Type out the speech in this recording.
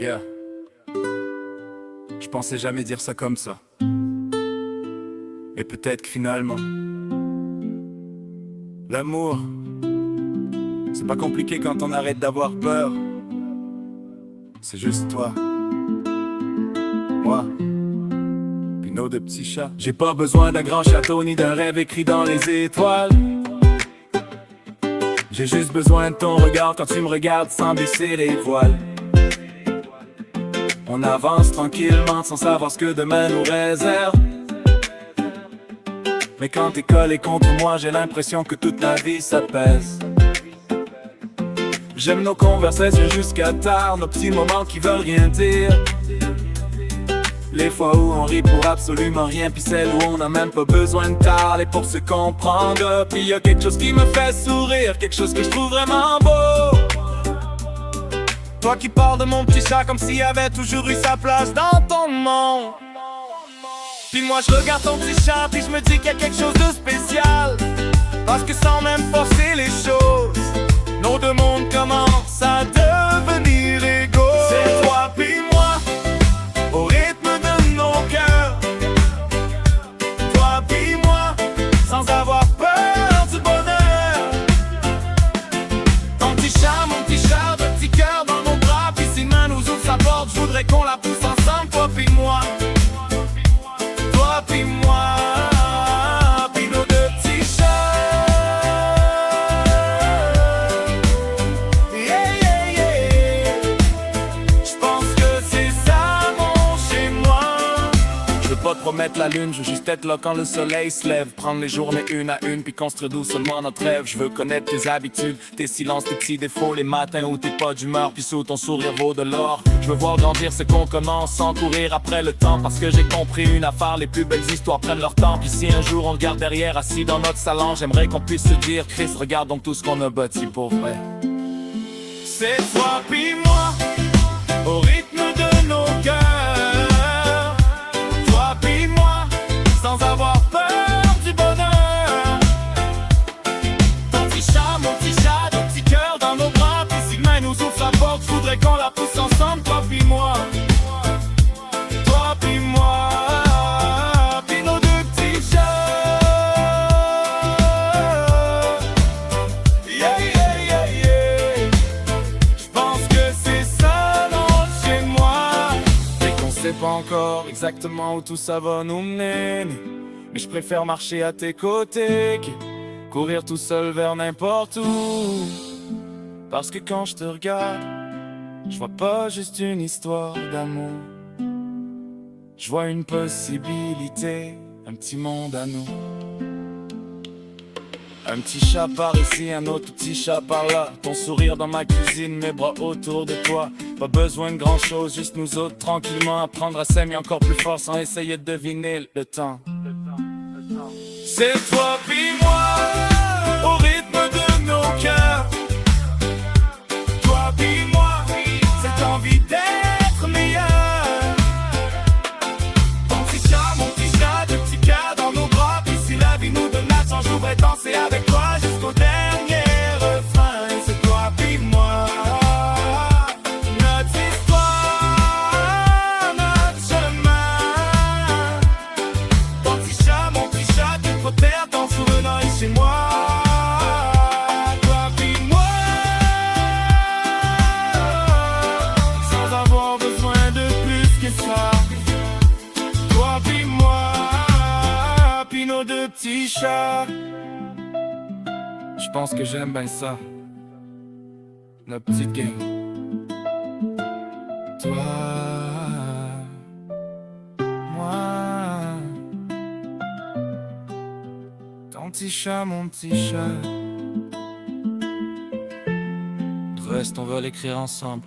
Yeah. Je pensais jamais dire ça comme ça. Et peut-être que finalement, l'amour, c'est pas compliqué quand on arrête d'avoir peur. C'est juste toi, moi, puis nos deux petits chats. J'ai pas besoin d'un grand château ni d'un rêve écrit dans les étoiles. J'ai juste besoin de ton regard quand tu me regardes sans baisser les voiles. On avance tranquillement sans savoir ce que demain nous réserve. Mais quand t'es collé contre moi, j'ai l'impression que toute la vie ça pèse. J'aime nos conversations jusqu'à tard, nos petits moments qui veulent rien dire. Les fois où on rit pour absolument rien, puis celles où on n'a même pas besoin de parler pour se comprendre. Puis y a quelque chose qui me fait sourire, quelque chose que je trouve vraiment beau. Toi qui parles de mon petit chat comme s'il avait toujours eu sa place dans ton monde. Puis moi je regarde ton petit chat, puis je me dis qu'il y a quelque chose de spécial. Parce que sans même forcer les choses, nos deux mondes commencent à devenir égaux. C'est toi puis moi, au rythme de nos cœurs. Toi puis moi, sans avoir peur du bonheur. Ton petit chat, mon petit chat, de petit cœur dans nos bras. Puis si main nous ouvre sa porte, je voudrais qu'on la pousse ensemble. Toi puis moi, toi puis moi, puis nos deux petits chats. Yeah, yeah, yeah. J'pense que c'est ça mon chez moi. Je veux pas te promettre la lune, je veux juste être là quand le soleil se lève. Prendre les journées une à une, puis construire doucement notre rêve. Je veux connaître tes habitudes, tes silences, tes petits défauts. Les matins où t'es pas d'humeur, puis sous ton sourire vaut de l'or. Je veux voir grandir ce qu'on commence sans courir après le temps. Parce que j'ai compris une affaire, les plus belles histoires prennent leur temps. Puis si un jour on regarde derrière, assis dans notre salon, j'aimerais qu'on puisse se dire: Chris, regarde donc tout ce qu'on a bâti pour vrai. C'est toi puis moi, au rythme de nos cœurs. Toi puis moi, sans avoir peur du bonheur. Ton petit chat, mon petit chat, ton petit cœur dans nos bras. Puis si demain nous ouvre sa porte, je voudrais qu'on la pousse ensemble. Toi puis moi, toi puis moi, puis nos deux petits chats. Yeah, yeah, yeah, yeah. J'pense que c'est ça non chez moi. Et qu'on sait pas encore exactement où tout ça va nous mener, mais je préfère marcher à tes côtés que courir tout seul vers n'importe où. Parce que quand je te regarde, je vois pas juste une histoire d'amour. Je vois une possibilité, un petit monde à nous. Un petit chat par ici, un autre petit chat par là. Ton sourire dans ma cuisine, mes bras autour de toi. Pas besoin de grand chose, juste nous autres tranquillement. Apprendre à s'aimer encore plus fort sans essayer de deviner le temps. C'est toi puis moi, au rythme de nos cœurs. Toi puis moi, cette envie d'être meilleur. Ton petit chat, de petit cœur dans nos bras. Puis si la vie nous donne la chance, je voudrais danser avec toi jusqu'au dernier refrain. C'est toi puis moi, notre histoire, notre chemin. Ton petit chat, mon petit chat, tu protèges en souvenant chez moi. Toi puis moi, sans avoir besoin de plus que ça. Toi puis moi, puis nos deux petits chats. Je pense que j'aime bien ça, notre petite gang. Toi, moi, ton petit chat, mon petit chat. Le reste on va l'écrire ensemble.